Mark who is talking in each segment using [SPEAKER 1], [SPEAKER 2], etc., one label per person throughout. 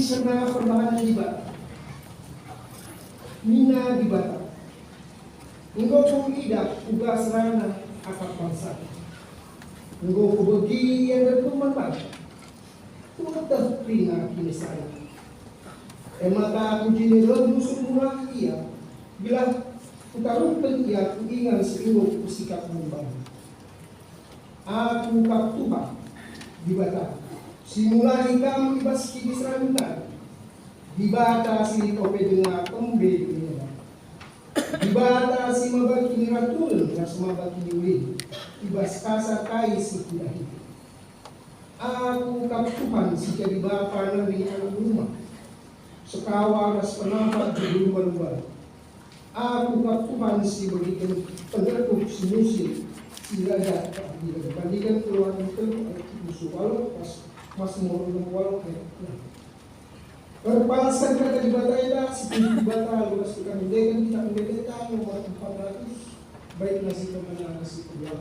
[SPEAKER 1] serna perbahanan ibadah. Mina di bata. Engkau pun idak uga serana akak bangsa. Engkau kubegi yang bertuman baik. Tumatah pina kini saya. Emata aku jini musuh murah ia. Bila utarumpen ia kuingan seinggo kusikap membangun. Aku kap Tuhan di bata. Simulai kamu ibas kini serangan. Di bata si kope dengar tembe ini. Ibata si mabaki ni ratul na sumabaki ni win. Ibas kasa kai si kudahi. Aku kaptupan si jadi bapa na ni anak rumah. Sekawa nas penampak di lumba-lumba. Aku kaptupan si bagikan pengertuk si musim. Si raja dibandingkan keluar itu musuh walau pas murung walau berpalaskan kata di batanya seperti batal luas tukang mendekan kita mendekan nomor 400 baik nasi kemenangan nasi kedua.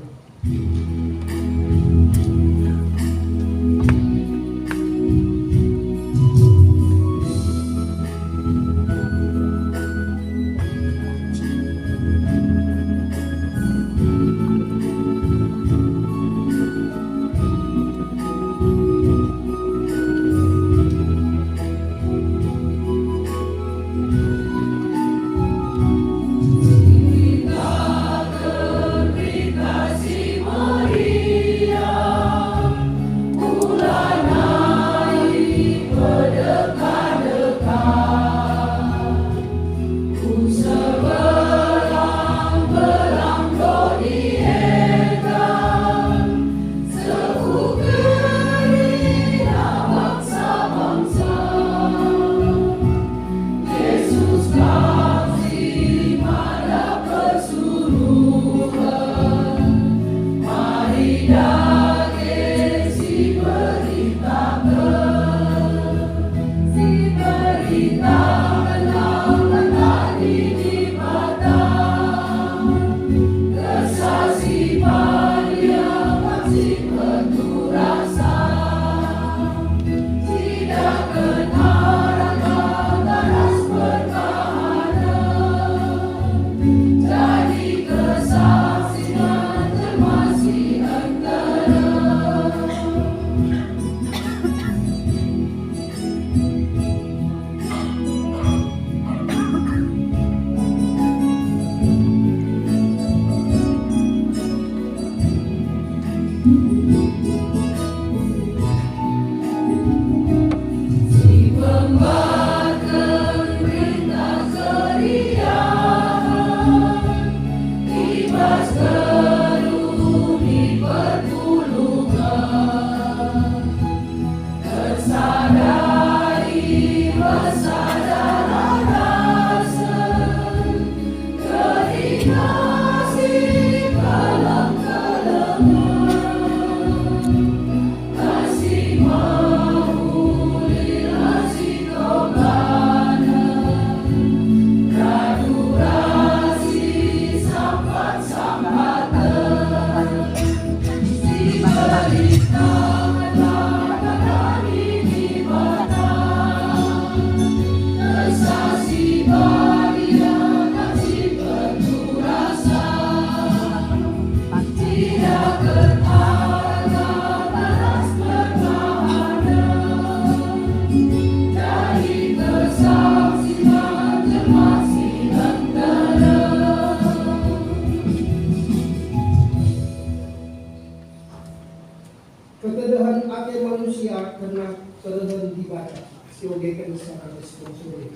[SPEAKER 1] Ketedahan akhir manusia karena keredahan dibaca siogekan secara responsibel.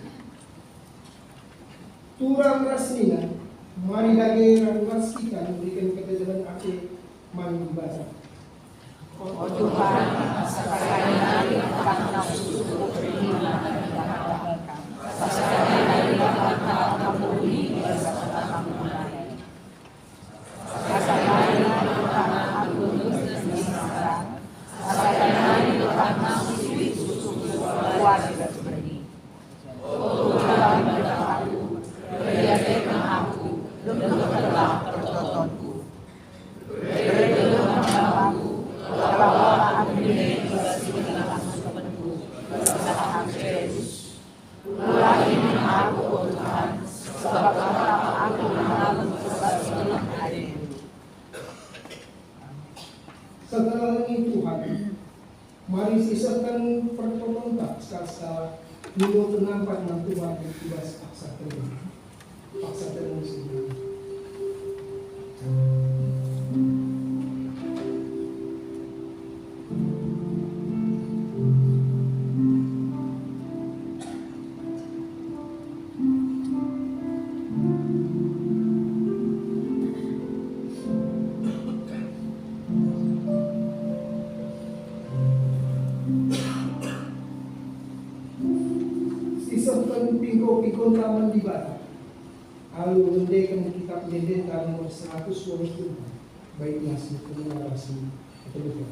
[SPEAKER 1] Turang rasnina mari dage raskikan berikan ketedahan akhir man dibaca.
[SPEAKER 2] Oh Tuhan, sekali hari akan nafsu beriman sekali hari akan memenuhi bersama kamu lain. Sekali hari akan aku bersemangat. Sekali hari akan nafsu kuat berdiri. Oh Tuhan berkataku, berikan aku lembutlah pertontonku. Berikan aku bahwa aku ini bersihkan penuh bersama
[SPEAKER 1] Setelah ini Tuhan, mari sisakan pertemuan sekali-sekala dulu penampak Tuhan di kibas paksa terus sendiri. Pikon taman di bata. Lalu mendekan kitab Dendeta nomor 120. Baiklah sebetulnya narasi ketelukan.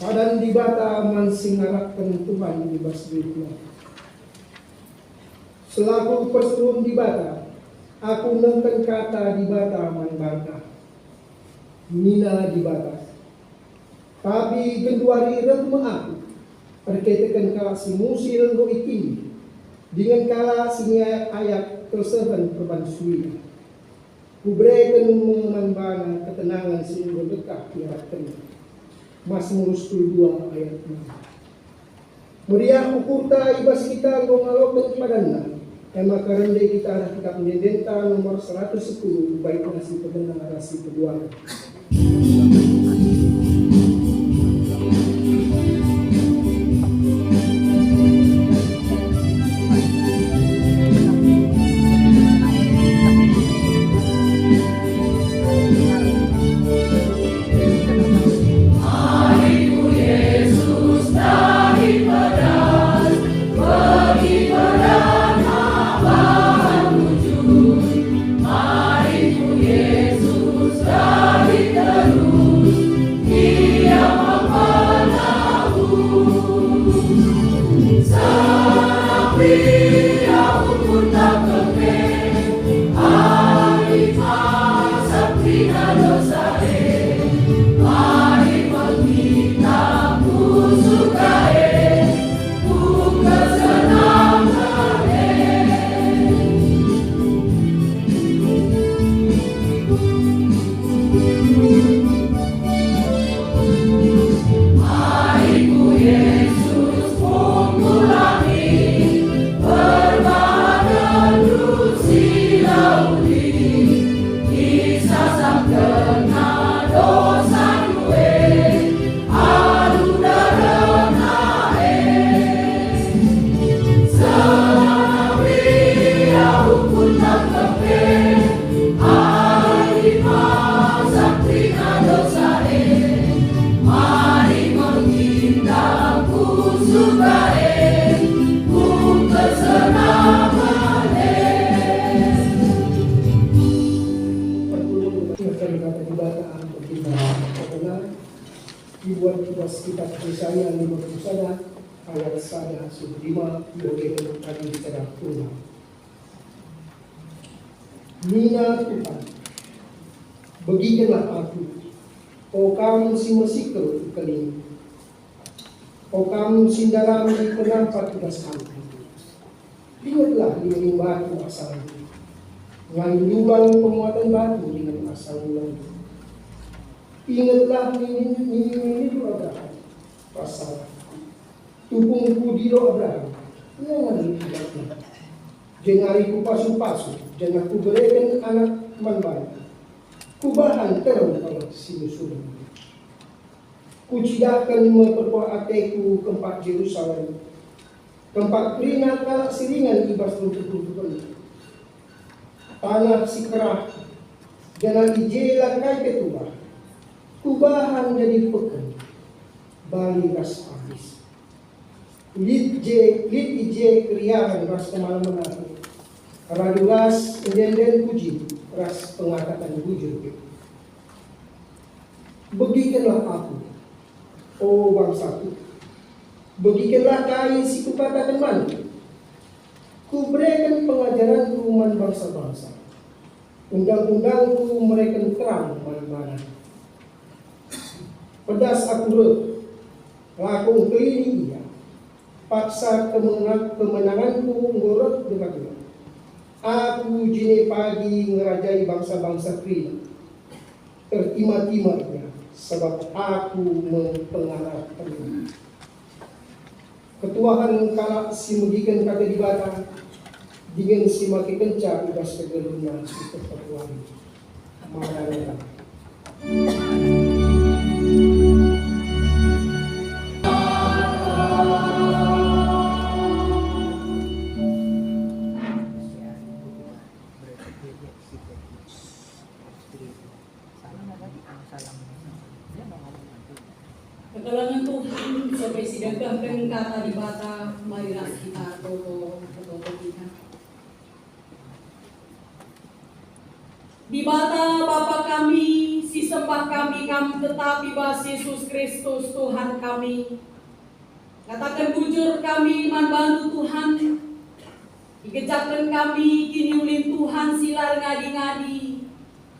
[SPEAKER 1] Padan di bata mansingarakkan Tuhan di basdikna. Selaku perstun di bata, aku nengken kata di bata manbanta. Mina di bata. Tapi genduari retme aku, perketekan kala si musil no ikini, dengan kala singa ayat terseven perbansui. Kubrekan menganbana ketenangan sehingga dekat tiara tengah. Mazmur 2 ayat 6. Meriah ukurta ibas kita ngongalok padanna. Ema karende kita arah kitab Dendeta nomor 110 baik nasi pendengar narasi kedua.
[SPEAKER 2] Yesus,
[SPEAKER 1] Yesaya 51 ayat 1 sampai 5 boleh tadi secara ulang. Mina Tuhan, bagikanlah aku, o kamu si mesikal ikalim, o kamu sindarami penampat tugas kami. Ingatlah dengan batu asal itu, ngayon lubang pemuatan batu dengan asal ulang. Ingatlah ini Abraham, pasal tupungku diro Abraham, yang ada di dalamnya. Jengariku pasu-pasu, jangan ku berikan anak manbani. Kubahan terang kalau sinusulan. Kucidahkan memperkuat ateku tempat Yerusalem. Tempat kerina kalak siringan ibas untuk tanah si kerah, jangan ije lakai ketua. Kubahan jadi pekan, bali ras habis. Lit ije kriahan ras kemana-mana. Radulas indenden puji ras pengangkatan bujur. Begikanlah aku, oh bangsaku. Begikanlah kain si kukatakan mana. Ku berikan pengajaran ruman bangsa-bangsa. Undang-undangku mereka terang mana-mana. Pedas aku lakung keliling dia. Paksa kemenanganku ngorot dekat. Aku jine pagi ngerajai bangsa-bangsa Krina. Tertima-timanya sebab aku mempengaruhi. Ketuahan kalak si mudikan kata di batang dengan si maki kencang udah segelunya si ketuahan. Marah.
[SPEAKER 2] Kedalangan Tuhan sampai sidagahkan kata di bata, marilah kita toto kita. Di bata Bapa kami, si sembah kami tetapi bas Yesus Kristus Tuhan kami. Katakan bujur kami manbantu Tuhan. Dikejakkan kami kini ulin Tuhan silar ngadi-ngadi.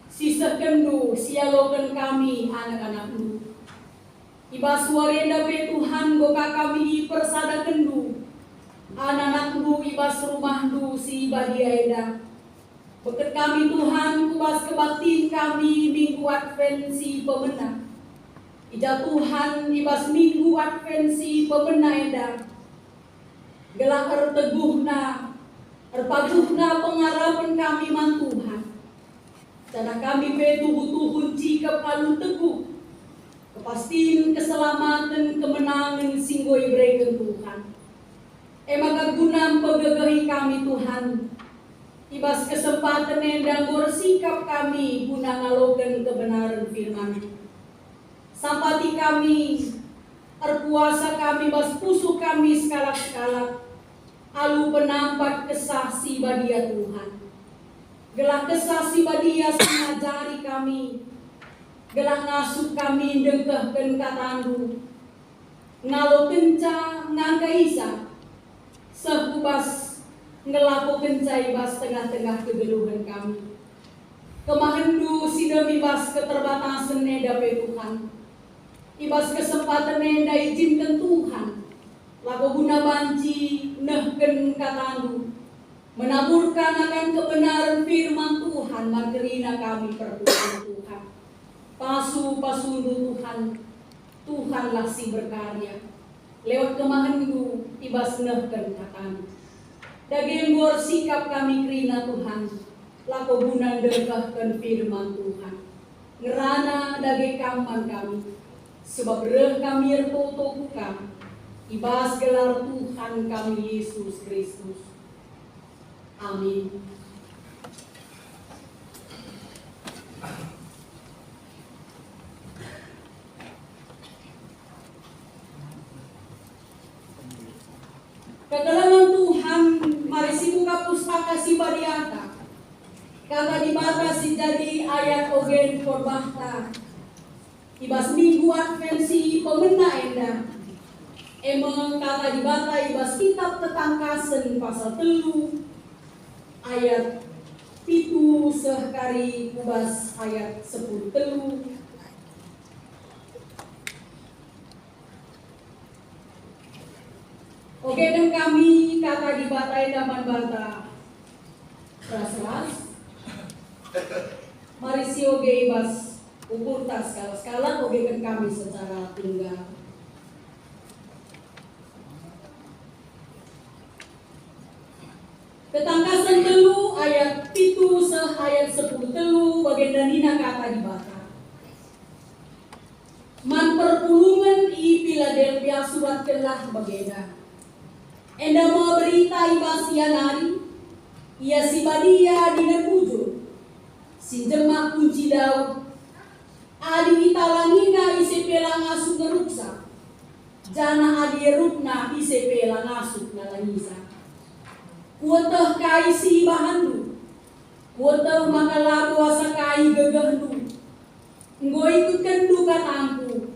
[SPEAKER 2] Si sekendu sialokan kami anak-anakmu. Ibas warenda be Tuhan goka kami persada kendu. Anak-anakmu ibas rumahdu si badiaeda. Beket kami Tuhan kubas kebaktiin kami minggu advensi pemenang. Ija Tuhan ibas minggu advensi pemenang eda. Gelah erteguhna, erpaguhna pengarapan kami man Tuhan. Cara kami be tuhu-tuhun cikap alun teguh. Kepastian keselamatan kemenangan singgoi berikan Tuhan. Maka guna pegagahi kami Tuhan. Ibas kesempatan dan bersikap kami guna ngalokan kebenaran firman. Sampati kami, terpuasa kami, bas pusuk kami sekalak-sekalak. Alu penampat kesah si badia Tuhan. Gelah kesah si badia mengajari kami. Gelah ngasuh kami dengkehkan katandu. Ngalo kenca ngangka isa. Sekubas ngelaku kenca ibas tengah-tengah kegeluhan kami. Kemahendu sidemi bas keterbatasan nedape Tuhan. Ibas kesempatan neda izinkan Tuhan. Laku guna banci nehken katandu. Menaburkan akan kebenaran firman Tuhan. Magerina kami pertuhan Tuhan. Pasu-pasundu Tuhan, Tuhanlah si berkarya. Lewat kemahendu, ibas nehken katan. Daging gor sikap kami kerina Tuhan, lako gunan dengkahkan firman Tuhan. Ngerana daging kampan kami, sebab reh kami ertoto bukan. Ibas gelar Tuhan kami Yesus Kristus. Amin. Kedalangan Tuhan, mari si buka pustaka si badiata. Kata di bata si jadi ayat ogen korbahta. Ibas minggu advensi pemena enda. Emang kata dibatai bas kitab Tetangkasen pasal 3 ayat 7 sekali kubas ayat 10 telu. Oke dan kami kata dibatai daman banta ras-ras. Mari si oge bas ukur tas skala oge kan kami secara tunggal. Ketangkasan 3 ayat 7 ayat 10 telu bagian danina kata dibata. Man perpulungan i Philadelphia surat kelah bagena. Enda mau berita ibasia nari, ia si badia dengan bujur, si jemak kunci Daud, adi italangina ise pelang asuk ngeruksa, jana adi erupna ise pelang asuk nalangisa. Kuatah kai si bahandu, kuatah makalabu asa kai gegahdu, ngo ikut kendu katangku,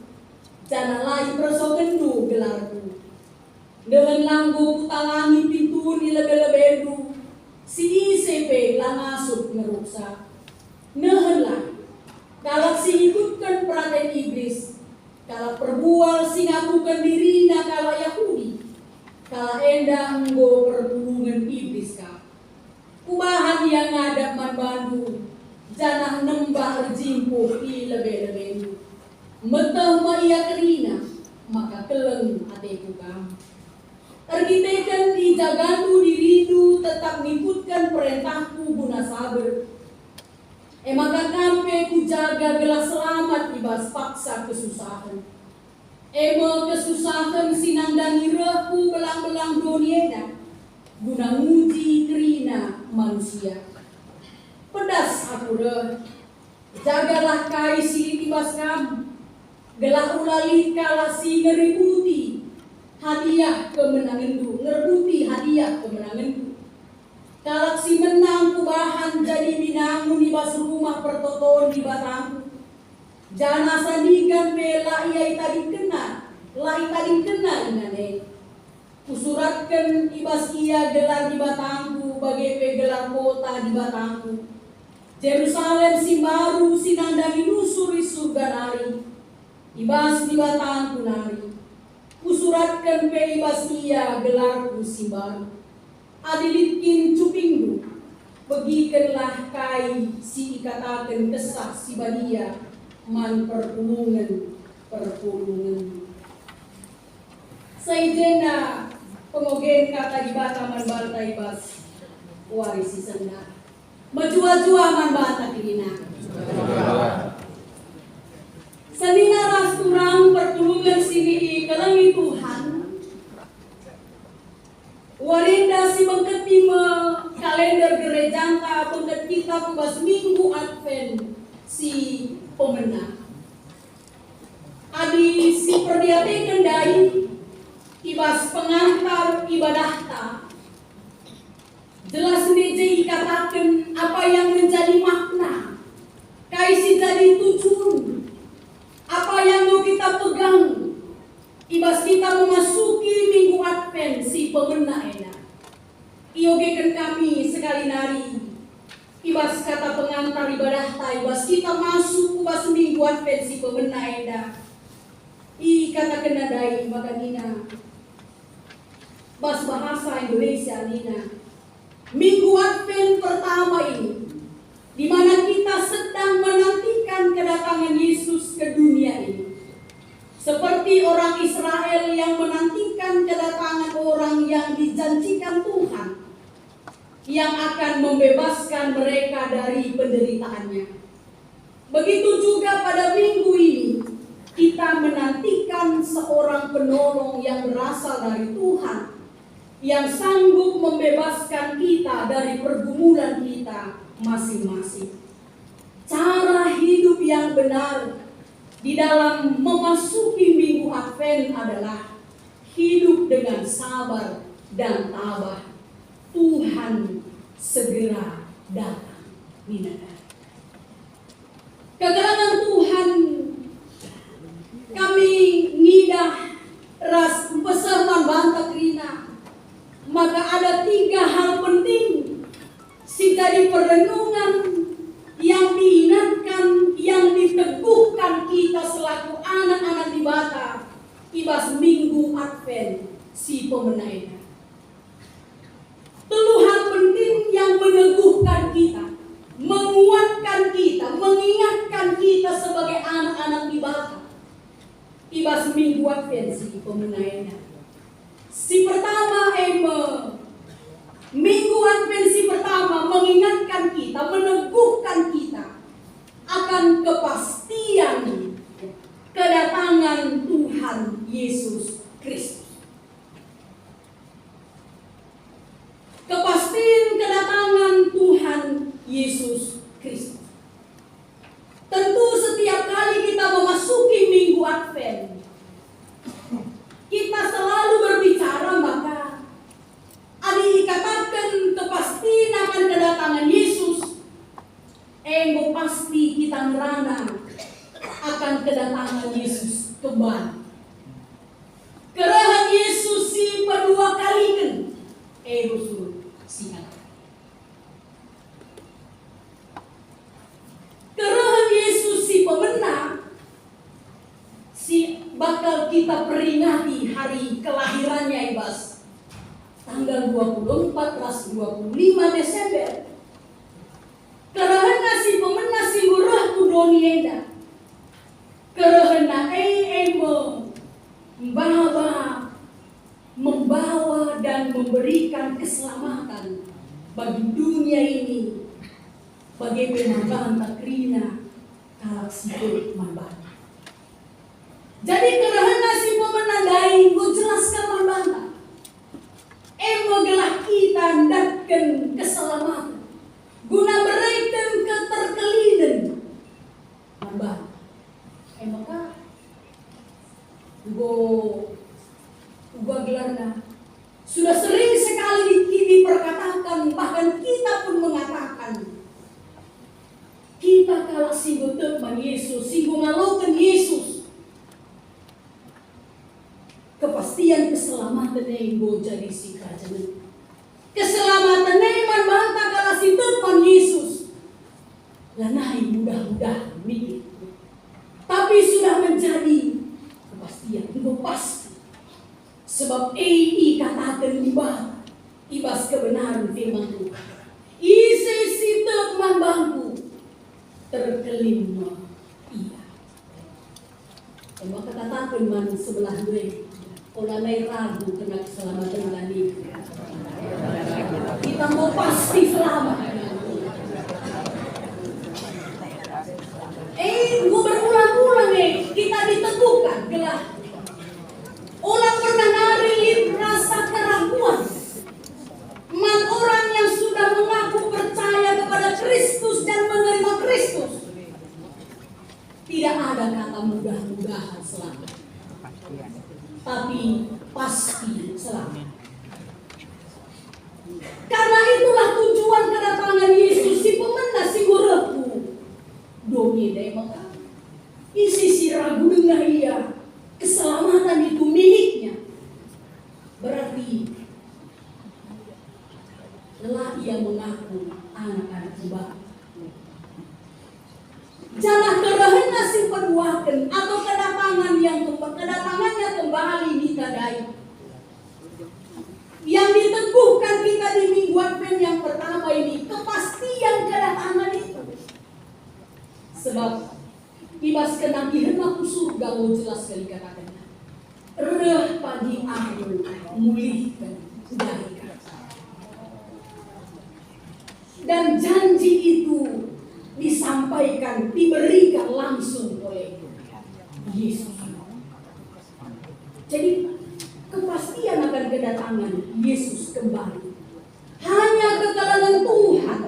[SPEAKER 2] jana lai perso kendu gelarku. Dengan langgu putalangi pintu ni lebe-lebedu, si ICP langasuk ngeruksa. Nehenlah, kalau si ikutkan perhatian iblis, kalau perbual si ngakukan dirina kalau Yahudi, kalau endah nggo perhubungan iblis ka. Kubahan yang ngadap man bandu, janah nembah rejimpuh i lebe-lebedu. Metah ma ia kerina, maka keleng ateku kam. Tergitekan di jagandu diridu tetap ngikutkan perintahku guna sabar. Maka kampe ku jaga gelas selamat ibas paksa kesusahan. Kesusahan sinangdangi rehku belang-belang doniena guna nguji kerina manusia. Pedas aku reh, jagalah kai silit ibas kam. Gelah ulali kala si ngeributi hadiah kemenanganku, ngerbuti hadiah kemenanganku. Kalau si menang kubahan jadi binangun di bas rumah pertotoan di batangku. Jana sandigan bela ia tadi kena, lai tadi kena inane. Kusuratkan ibas ia gelar di batangku, bagai pegelar kota di batangku. Jerusalem si baru sinandani nusuri surga nari, ibas di batangku nari. Kusuratkan pe ibas ia gelarku si baru. Adilitkin cupingdu, begikenlah kai si ikatakan kesah si badia, man perpulungan. Saijena pengogen kata dibata man bata ibas, warisi senda. Majua-jua man bata kirina. Sanina ras turang pertulungan sini kelangi Tuhan. Warinda si mengketima kalender gerejangka pengket kita kubas minggu Advent si pemenang. Adi si perdiate kendai ibas pengantar ibadahta. Jelas meja katakan apa yang menjadi makna. Kaisi jadi tujuan. Apa yang mau kita pegang ibas kita memasuki minggu Advent si pemena ena. Iogekan kami sekali nari ibas kata pengantar ibadah ta ibas kita masuk ibas minggu Advent si pemena ena. I kata kenadai maka nina bas bahasa Indonesia nina. Minggu Advent pertama ini di mana kita sedang menantikan kedatangan Yesus ke dunia ini. Seperti orang Israel yang menantikan kedatangan orang yang dijanjikan Tuhan, yang akan membebaskan mereka dari penderitaannya. Begitu juga pada minggu ini, kita menantikan seorang penolong yang berasal dari Tuhan, yang sanggup membebaskan kita dari pergumulan kita masing-masing. Cara hidup yang benar di dalam memasuki minggu Advent adalah hidup dengan sabar dan tabah. Tuhan segera datang. Kedatangan Tuhan kami ngidah ras menjadi perenungan yang diingatkan, yang diteguhkan kita selaku anak-anak di Bata ibas Minggu Advent si pemenainya. Tuhan penting yang meneguhkan kita, menguatkan kita, mengingatkan kita sebagai anak-anak di Bata ibas Minggu Advent si pemenainya. Si pertama Minggu Advent si pertama mengingatkan kita, meneguhkan kita akan kepastian kedatangan Tuhan Yesus Kristus. Kepastian kedatangan Tuhan Yesus Kristus. Tentu setiap kali kita memasuki Minggu Advent, kita selalu berbicara maka dikatakan kepastian akan kedatangan Yesus. Pasti kita merana akan kedatangan Yesus kembali. Kerahan Yesus si kedua kali kan. Rusul singat. Kerahan Yesus si pemenang si bakal kita peringati hari kelahirannya ibas tanggal 24 25 Desember. Karena si pemenang si murah kudonienda. Karena membawa dan memberikan keselamatan bagi dunia ini, bagi penambahan takrina kalak sibuk mambata. Jadi karena si pemenang dai gue jelaskan mambata. Gelah kita hendakan keselamatan guna berikan keterkelinan mambata. Maka gua gelarna sudah sering sekali diperkatakan, bahkan kita pun mengatakan kita kalau singgung teman Yesus, singgung ngalokan Yesus, kepastian keselamatan yang jadi si kerajaan, keselamatan yang banta kalau si teman Yesus lanai mudah-mudahan mikir, tapi sudah menjadi kepastian, itu pasti. Sebab katakan ibas kebenaran firman Tuhan. Isi si teman bangku terkelima iya. Maka katakan man sebelah gue, olalai ragu kena keselamatan lagi. Kita mau pasti selamat. Gue berulang-ulang kita diteguhkan gelah. Orang pernah narilin rasa keraguan. Man orang yang sudah mengaku percaya kepada Kristus dan menerima Kristus, tidak ada kata mudah-mudahan selamat, tapi pasti selamat. Karena itulah tujuan kedatangan Yesus si pemenang si goreku doni dai maka isi si ragu dengan ia keselamatan itu miliknya, berarti telah ia mengaku anak-anak Tuhan. Jangan kerahena si perbuatan atau kedatangannya kembali ditadai. Yang diteguhkan kita di Minggu Advent yang pertama ini, kepastian kedatangan itu. Sebab ibas kenabihan aku surga mau jelas sekali katakan. Reh pagi aku mulihkan dari kata. Dan janji itu disampaikan, diberikan langsung oleh Yesus. Jadi kepastian akan kedatangan Yesus kembali hanya kekalangan Tuhan.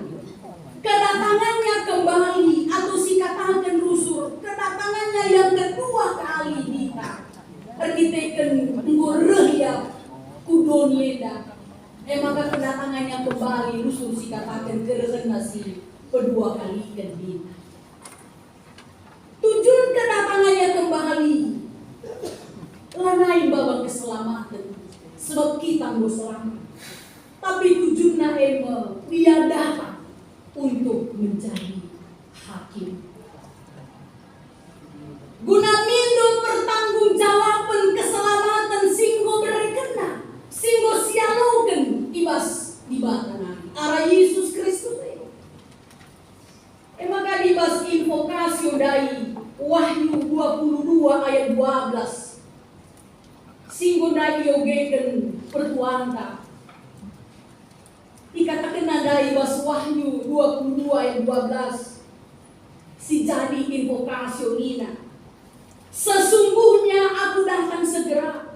[SPEAKER 2] Kedatangannya kembali atau si katakan rusur, kedatangannya yang kedua kali kita artiteken ngurehya kudonieda. Maka kedatangannya kembali rusur si katakan kerana si kedua kali kedina. Tujuan kedatangannya kembali lanai babang keselamatan, sebab kita mau selamat. Tapi tujuannya dia datang untuk menjadi hakim. Guna mindo pertanggungjawaban keselamatan singgo berekena, singgo sialoken ibas di batana arah Yesus Kristus. Maka dibas invokasio dari Wahyu 22 ayat 12. Singgo dari yogeken pertuanta. Dikatakan dari bas Wahyu 22 ayat 12. Si jadi invokasio nina. Sesungguhnya aku datang segera,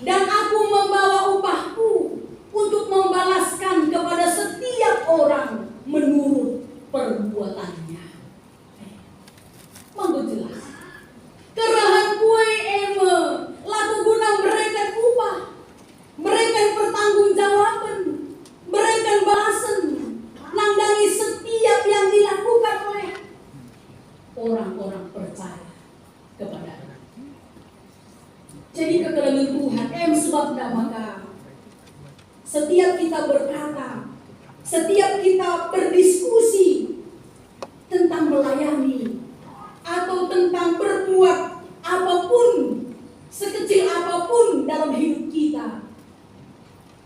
[SPEAKER 2] dan aku membawa upahku untuk membalaskan kepada setiap orang menurut perbuatannya. Manggo jelas. Kerahan kue eme laku guna mereka upah, mereka pertanggungjawaban, mereka balasan nangdangi setiap yang dilakukan oleh orang-orang percaya kepada. Jadi kekelaman Tuhan sebabnya maka setiap kita berkata, setiap kita berdiskusi tentang melayani atau tentang berbuat apapun, sekecil apapun dalam hidup kita,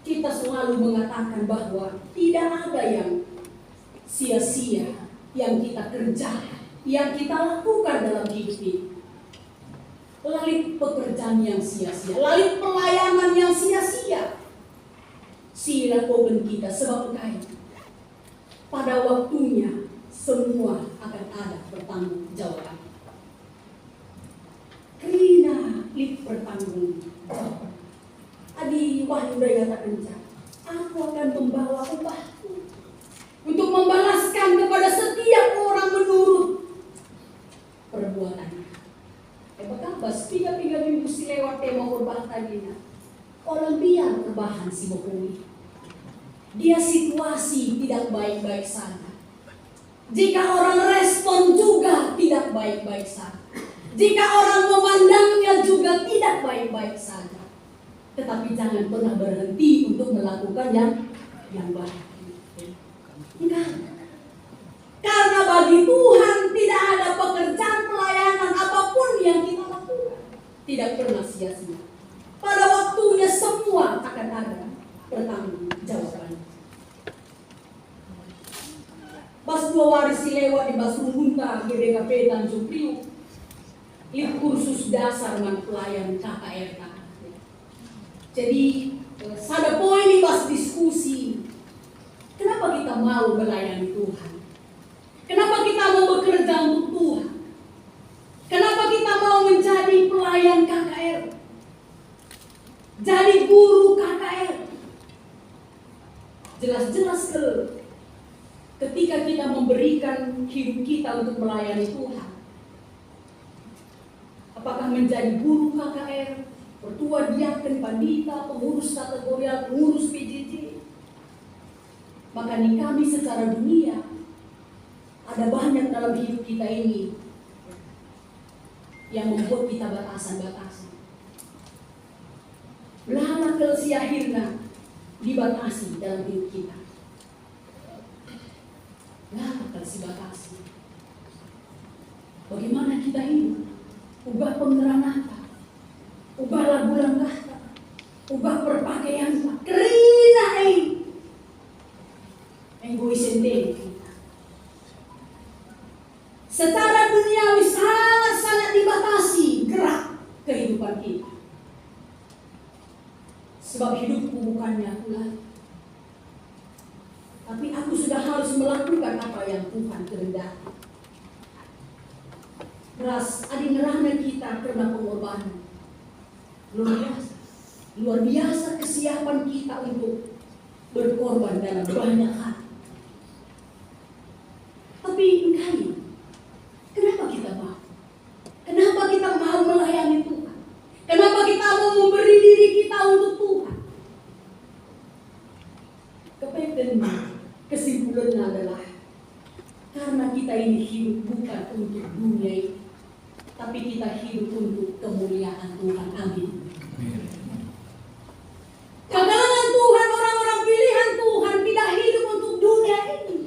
[SPEAKER 2] kita selalu mengatakan bahwa tidak ada yang sia-sia yang kita kerjakan, yang kita lakukan dalam hidup ini. Lalu pekerjaan yang sia-sia, lalu pelayanan yang sia-sia. Silakan kita sebab kaya. Pada waktunya semua akan ada bertanggung jawab. Karena lip bertanggung jawab. Adi Wahyu daya tak kencang. Aku akan membawa upahku untuk membalaskan kepada setiap orang menurut perbuatannya. Bas tiga minggu si lewat tema korban tadi na. Orang biar terbahan si Bokowi. Dia situasi tidak baik-baik saja. Jika orang respon juga tidak baik-baik saja. Jika orang memandangnya juga tidak baik-baik saja. Tetapi jangan pernah berhenti untuk melakukan yang baik. Enggak. Karena bagi Tuhan tidak ada pekerjaan pelayanan apapun yang kita lakukan. Tidak pernah sia-sia. Pada waktunya semua akan ada pertanggung jawaban. Pas dua waris lewat di Basungunta, GDKP Tanjung Priok. Ini kursus dasar dengan pelayan KKR. Jadi, ada poin di pas diskusi. Kenapa kita mau melayani Tuhan? Kenapa kita mau bekerja untuk Tuhan? Kenapa kita mau menjadi pelayan KKR? Jadi guru KKR? Jelas-jelas ketika kita memberikan hidup kita untuk melayani Tuhan. Apakah menjadi guru KKR, pertua diaken, pandita, pengurus kategorial, pengurus PJJ? Maka nih kami secara dunia ada banyak dalam hidup kita ini yang membuat kita batasan-batasan. Belana kelsiahirna dibatasi dalam hidup kita. Belana kelsibatasi. Bagaimana kita hidup? Ubah pengeranata, ubah lagu langkah, ubah perpakaian, kerina egoisente kita. Secara duniawi sangat dibatasi gerak kehidupan kita. Sebab hidupku bukannya aku lagi. Tapi aku sudah harus melakukan apa yang Tuhan kehendaki. Ras adi ngerahna kita karena pengorbanan. Luar biasa kesiapan kita untuk berkorban dalam banyak hal. Tapi enggak. Kenapa kita mau? Kenapa kita mau melayani Tuhan? Kenapa kita mau memberi diri kita untuk Tuhan? Kepentingan kesimpulannya adalah karena kita ini hidup bukan untuk dunia ini, tapi kita hidup untuk kemuliaan Tuhan. Amin. Kalangan Tuhan, orang-orang pilihan Tuhan tidak hidup untuk dunia ini,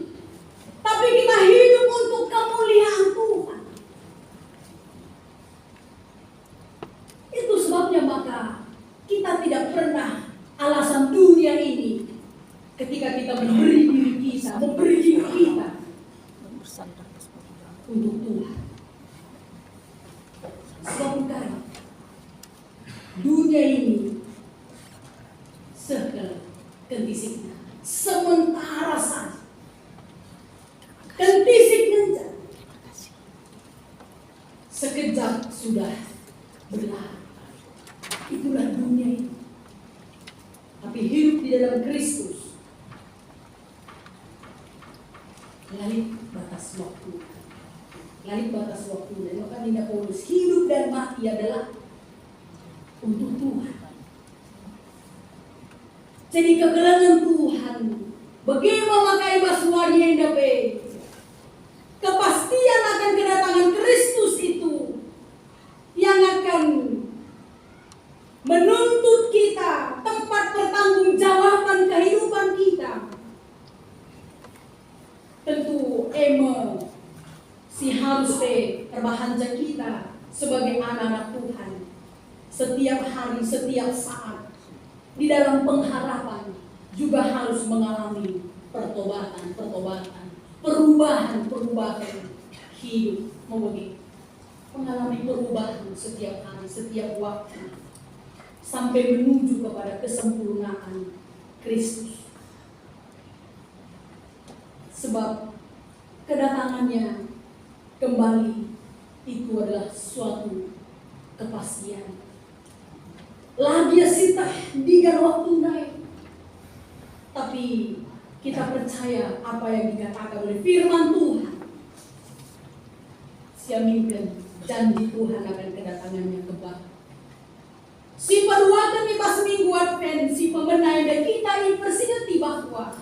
[SPEAKER 2] sudah berlalu. Itulah dunia ini. Tapi hidup di dalam Kristus, lalit batas waktu. Lalit batas waktu. Dan maka Dinda Paulus, hidup dan mati adalah untuk Tuhan. Jadi kegelangan Tuhan, bagaimana makai baswari yang dapat kepastian akan kedatangan Kristus itu yang akan menuntut kita tempat pertanggungjawaban kehidupan kita. Tentu si harus terbahanja kita sebagai anak-anak Tuhan setiap hari, setiap saat di dalam pengharapan juga harus mengalami pertobatan, perubahan hidup, mengalami perubahan setiap hari, setiap waktu sampai menuju kepada kesempurnaan Kristus. Sebab kedatangannya kembali itu adalah suatu kepastian. Lagi sita digan waktu naik. Tapi kita percaya apa yang dikatakan oleh firman Tuhan. Siamingkan janji Tuhan akan kedatangannya kembali. Si paduatan di pas minggu Advent, si pemenai dan kita ini persidati bahwa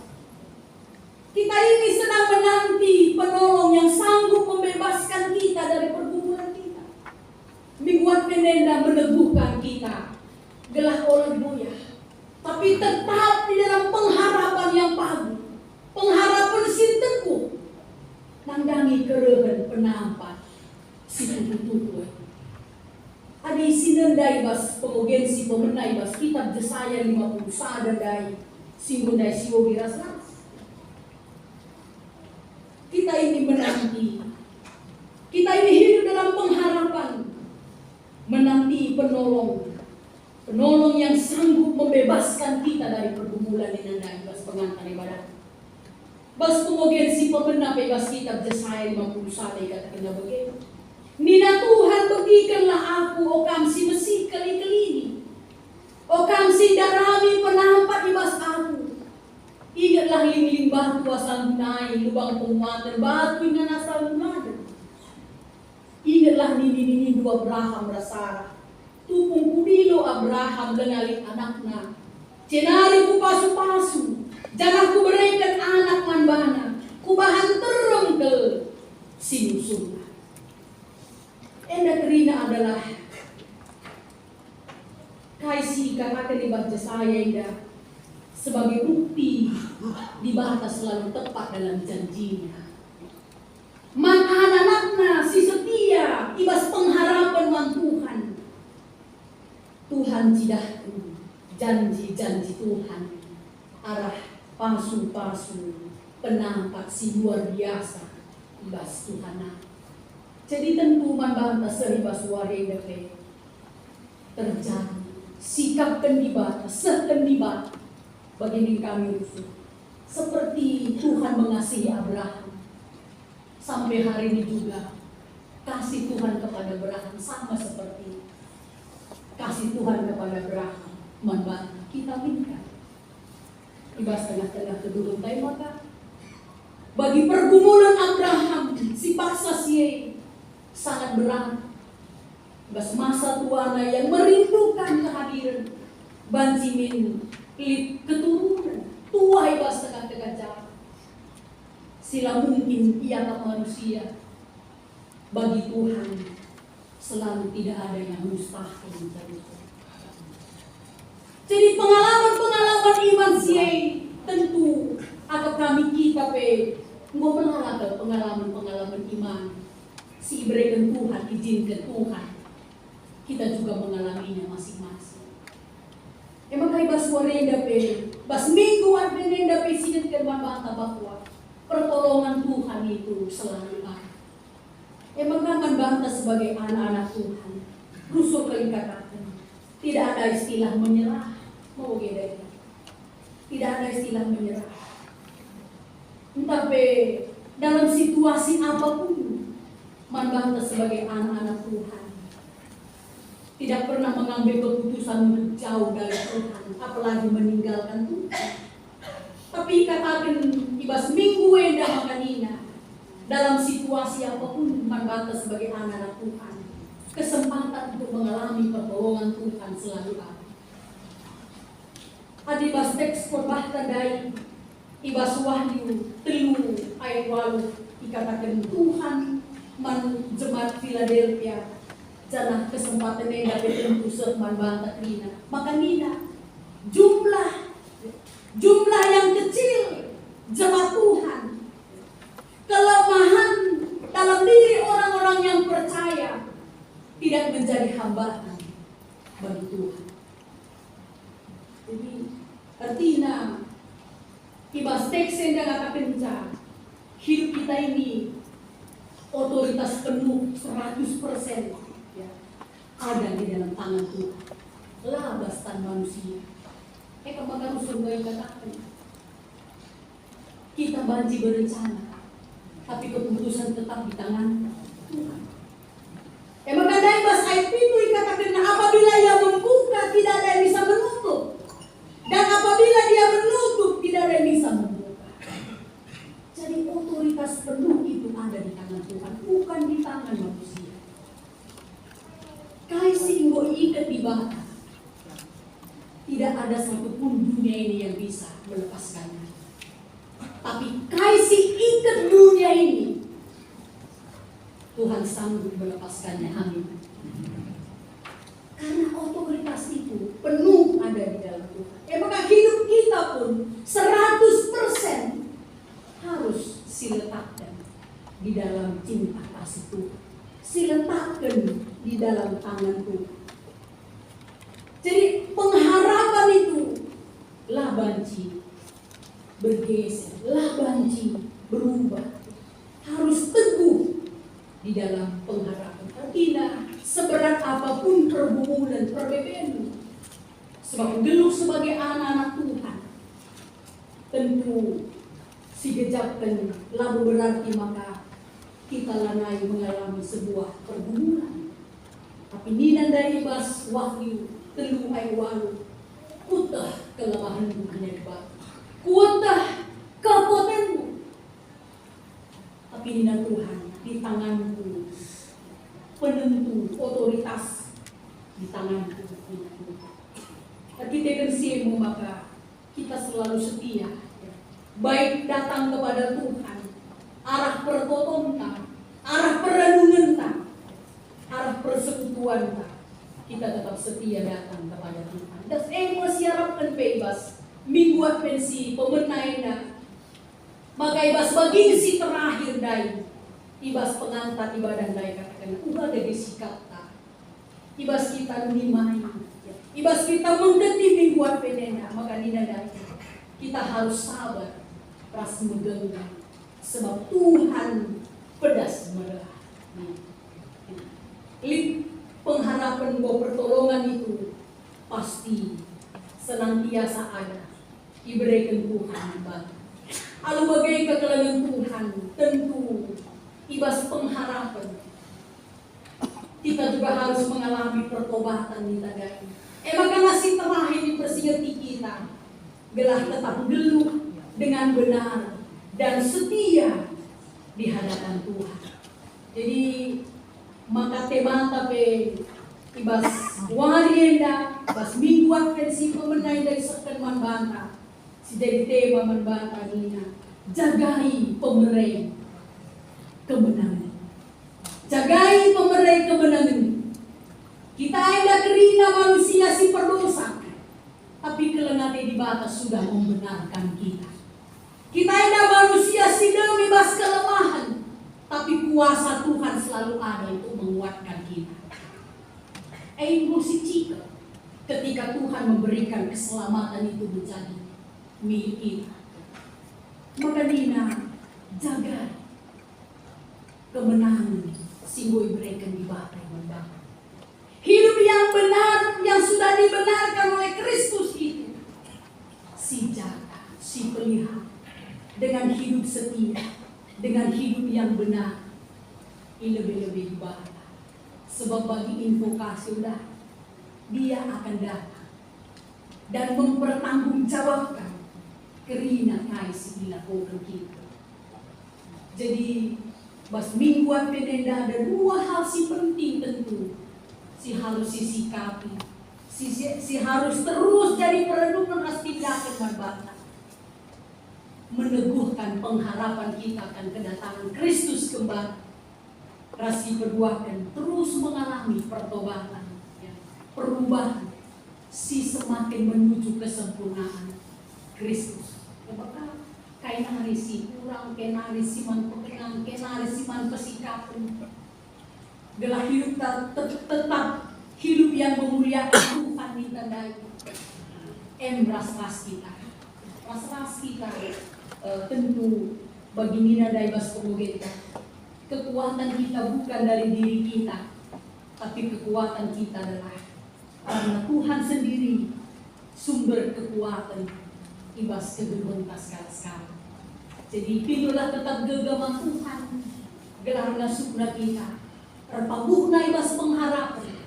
[SPEAKER 2] kita ini sedang menanti penolong yang sanggup membebaskan kita dari pergumulan kita. Minggu Advent meneguhkan kita gelah oleh boya, tapi tetap di dalam pengharapan yang pagu, pengharapan sin teguh, nandangi kerehan penampak si tutu. Adi sinendai bas pemogen si pemenai bas kitab Yesaya 50 sadadai si mendai si wogiras. Kita ini menanti, kita ini hidup dalam pengharapan, menanti penolong yang sanggup membebaskan kita dari pergumulan di nandai bas pengantar ibadah. Bas pemogen si pemenang bebas kitab Yesaya 50 sadai katakan begini. Nina Tuhan berikanlah aku, o kamsi mesi kali-kelini, o kamsi darami penampat di bas aku. Ingatlah ling-ling batu asal gunai, lubang penguatan batu dengan asal gunai. Ingatlah nini dua Abraham berasara, tupung kubilo Abraham lengalit anakna. Cenari ku pasu-pasu, jangan ku berikan anak manbana, ku bahan tereng ke sinusuna. Enda kerina adalah kaisi katakan di baca saya indah sebagai bukti di batas selalu tepat dalam janjinya. Man anak-anakna si setia ibas pengharapan man Tuhan. Tuhan tidak janji-janji Tuhan arah palsu-palsu penampak si luar biasa ibas Tuhan. Jadi tentu man seribas suari dapat terjadi sikap pendibat, sependibat bagi kami rusuh. Seperti Tuhan mengasihi Abraham sampai hari ini juga kasih Tuhan kepada Abraham sama seperti kasih Tuhan kepada Abraham man kita minta. Ibas tengah-tengah kedulung tay maka bagi pergumulan Abraham si paksa si sangat berat. Bas masa tuana yang merindukan kehadiran Benjamin keturunan tua ibas tengah-tengah jalan. Sila mungkin ia tak manusia. Bagi Tuhan selalu tidak ada yang mustahil terjadi. Jadi pengalaman iman siai tentu atau kami kita mau mengalami pengalaman iman. Si berikan Tuhan, izinkan Tuhan, kita juga mengalaminya masing-masing. Emang kayak bas warenda bas minggu warenda sinetkan bantah bahwa pertolongan Tuhan itu selalu ada. Emang kan bantah sebagai anak-anak Tuhan, rusuh kali katakan, tidak ada istilah menyerah, mau beda. Tidak ada istilah menyerah. Tapi dalam situasi apapun, membantah sebagai anak-anak Tuhan tidak pernah mengambil keputusan untuk jauh dari Tuhan, apalagi meninggalkan Tuhan. Tapi katakan ibas minggu endah makanina, dalam situasi apapun Manbanta sebagai anak Tuhan, kesempatan untuk mengalami pertolongan Tuhan selalu ada. Adibas teks perbahta dari ibas Wahyu 3 ayat 8 dikatakan Tuhan man jemaat Philadelphia jangan kesempatan yang dapat tentu Manbanta Krina. Maka Nina jumlah yang kecil jemaat Tuhan, kelemahan dalam diri orang-orang yang percaya tidak menjadi hambatan bagi Tuhan. Jadi artinya ibas teks yang katakan hidup kita ini otoritas penuh 100% ya, ada di dalam tangan Tuhan. Labas tan manusia. Kemakan surga yang katakan kita banci berencana, tapi keputusan tetap di tangan Tuhan. Maka dari bahasa ayat itu dikatakan apabila ia membuka tidak ada yang bisa menutup, dan apabila dia menutup tidak ada yang bisa membuka. Jadi otoritas penuh itu ada di tangan Tuhan, bukan di tangan manusia. Kasih inggo ikat di bawah, tidak ada satupun dunia ini yang bisa melepaskannya. Tapi kasih ikat dunia ini, Tuhan sanggup melepaskannya. Amin. Karena otoritas itu penuh ada di dalam Tuhan. Maka hidup kita pun 100% harus siletakkan di dalam cinta kasih Tuhan. Siletakkan di dalam tangan Tuhan. Jadi pengharapan itu lah banci bergeser, lah banci berubah. Harus teguh di dalam pengharapan. Artinya seberat apapun pergumulan, perbedaan, sebab geluh sebagai anak-anak Tuhan, tentu si gejapkan lalu berarti maka kita lanai mengalami sebuah pergumulan. Tapi nina dari bas Wahyu 3 ayat 8, kutah kelemahanmu hanya di bawah, kutah kekuatanmu. Tapi nina Tuhan di tanganku, penentu otoritas di tanganku. Tapi tekan siemu maka kita selalu setia, baik datang kepada Tuhan, arah pertotongan, arah perenungan, arah persekutuan, kita tetap setia datang kepada Tuhan. Dan emosi harapkan bebas, mingguan pensi pemenainya, maka ibas bagi si terakhir dari ibas pengantar ibadah dari katakan ubah dari sikap tak, ibas kita nimai, ibas kita mengerti mingguan penena, maka nina dari kita harus sabar, ras megenggan, sebab Tuhan pedas merah. Pengharapan bahwa pertolongan itu pasti senantiasa ada diberikan Tuhan bantu. Lalu bagai kekelangan Tuhan tentu ibas pengharapan kita juga harus mengalami pertobatan di tagay. Maka masih terakhir di persingati kita gelah tetap geluh dengan benar dan setia di hadapan Tuhan. Jadi maka temanta pe ibas warienda ibas mingguan pensi pemenai dari sekian Manbanta si jadi tema Manbanta nina jagai pemerai kemenangan, jagai pemerai kemenangan. Kita ada kerina manusia si perdosa, tapi kelengate di batas sudah membenarkan kita. Kita ada manusia si demi bas kelemahan, tapi kuasa Tuhan selalu ada untuk menguatkan kita. Emosi cika ketika Tuhan memberikan keselamatan itu menjadi milik kita. Maka Dina jaga kemenangan singgoy berikan di batai Manbanta. Hidup yang benar yang sudah dibenarkan oleh Kristus itu si jaga, si pelihara dengan hidup setia, dengan hidup yang benar, ini lebih-lebih ibadah. Sebab bagi invokasi udah Dia akan datang dan mempertanggungjawabkan kerina kais dilakukan kita. Jadi bas mingguan penenda ada dua hal si penting tentu. Si harus sikapi. Si harus terus jadi perenungan ras tindakan marbata. Meneguhkan pengharapan kita akan kedatangan Kristus kembali. Rasi perbuatan terus mengalami pertobatan, ya, perubahan, si semakin menuju kesempurnaan Kristus. Apakah kainari si kurang, kainari si man pekenang, kainari si man pesikapan. Gelah hidup tetap hidup yang memuliakan Tuhan ditandai. Ras kita. Ras kita tentu bagi Nina Daibas Pemugeta. Kekuatan kita bukan dari diri kita, tapi kekuatan kita adalah karena Tuhan sendiri sumber kekuatan ibas kegeluhan sekali-sekali. Jadi pilihlah tetap gegama Tuhan, gelar nasubna kita, terpabuhna ibas pengharapan,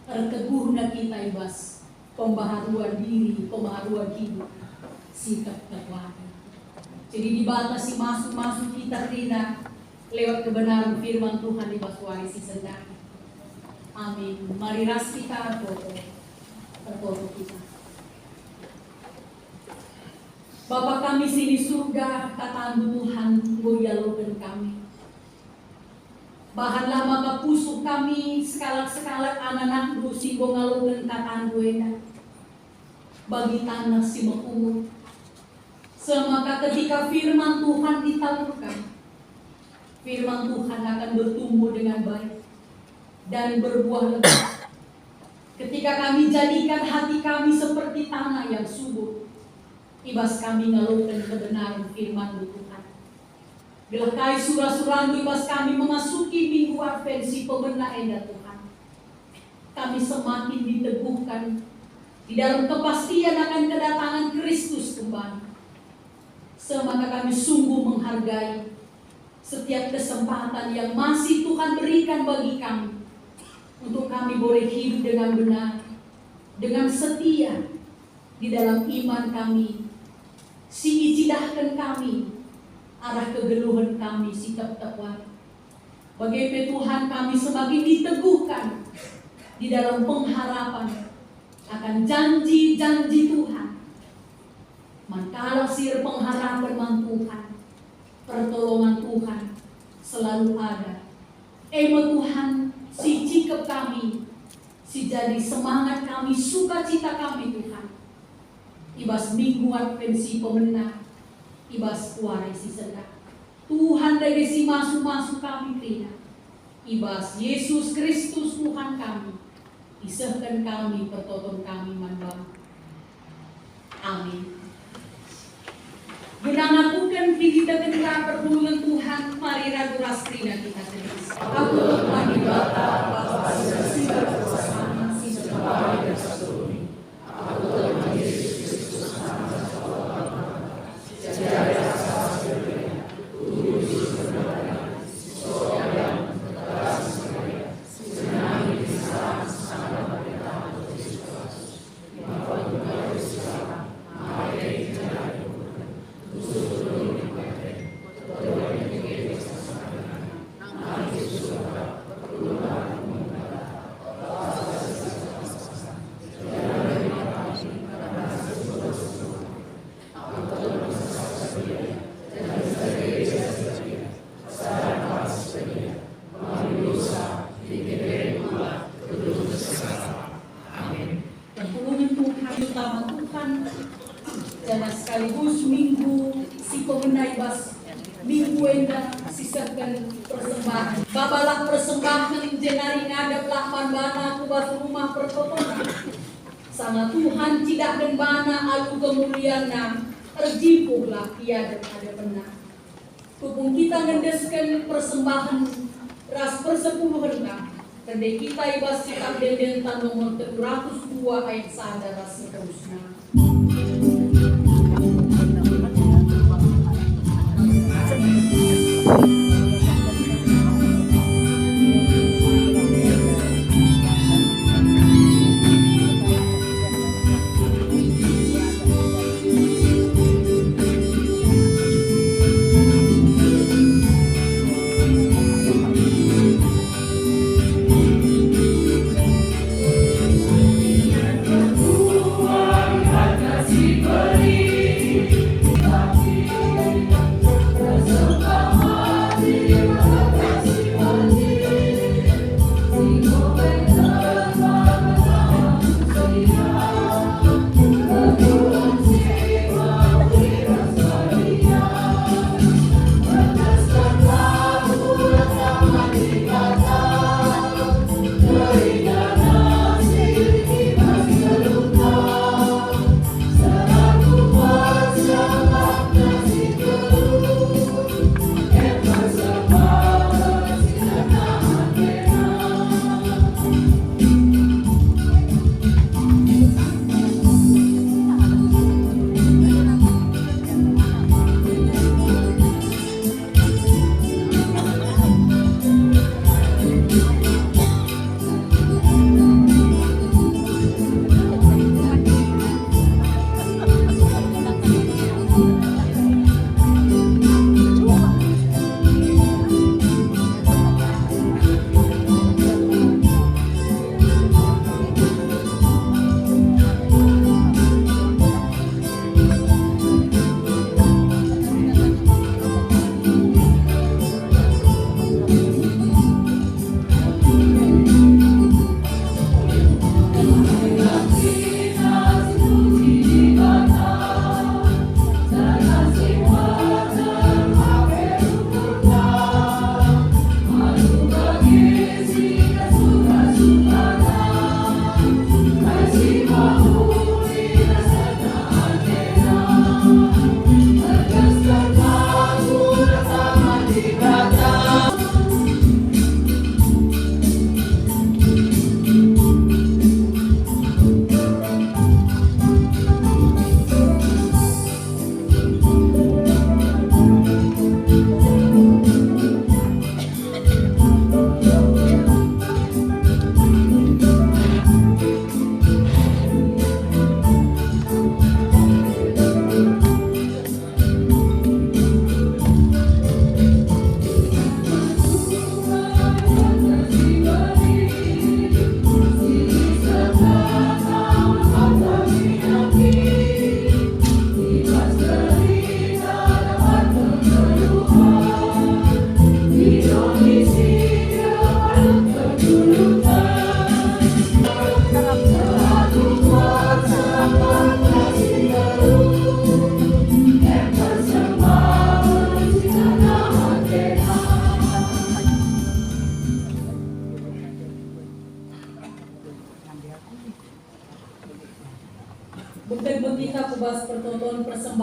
[SPEAKER 2] terteguhna kita ibas pembaharuan diri, pembaharuan hidup, sikap kekuatan. Jadi dibatasi masuk kita rina lewat kebenaran firman Tuhan di Basuari si Sendang. Amin. Mari ras kita berfoto kita. Bapa kami sini surga, kataan Tuhan goyalokan kami. Bahan lama kapusuk kami sekala anak-anak si bongalokan kataan goyena. Bagi tanah si makumut. Semaka ketika firman Tuhan ditaburkan, firman Tuhan akan bertumbuh dengan baik dan berbuah lebat. Ketika kami jadikan hati kami seperti tanah yang subur, ibas kami ngeluhkan kebenaran firman Tuhan. Bila kai surah-surah ibas kami memasuki minggu advensi pembenar endah Tuhan. Kami semakin diteguhkan di dalam kepastian akan kedatangan Kristus kembali. Semaka kami sungguh menghargai setiap kesempatan yang masih Tuhan berikan bagi kami untuk kami boleh hidup dengan benar, dengan setia di dalam iman kami, si icidahkan kami arah kegeluhan kami sikap takwa. Bagi Tuhan kami semakin diteguhkan di dalam pengharapan akan janji-janji Tuhan. Manakala sir pengharapan man Tuhan, pertolongan Tuhan selalu ada. Tuhan, si cikap kami, si jadi semangat kami, sukacita kami Tuhan. Ibas minggu advensi pemenang, ibas kuari si sedang. Tuhan dari si masuk kami kena. Ibas Yesus Kristus Tuhan kami, isahkan kami, pertolong kami manbang. Amin. Gunangakukan kita ketika pertolongan Tuhan, mari ragu rastrina kita terus. Aku Tuhan di bata, Bapa sisa bersama, sisa kembali dan satu. Aku Tuhan Yesus Kristus nama Allah. Sejajar rasa sebenarnya, kudus sebenarnya, soalnya teras sebenarnya, senang bisa sama pada Kristus. Bapak Tuhan Yesus mari kita dan sekaligus minggu si pemenai bas minggu endah sisakan persembahan. Babalak persembahan jenari ngadap lapan bana kubas rumah pertotonan. Sama Tuhan tidak dan bana alu kemuliana terjipuklah tiada ada benar. Kupung kita ngendeskan persembahan ras persepuluhan kah. Tandai kita ibas sikap dendentan nomor 302 ayat 1 ras seterusnya.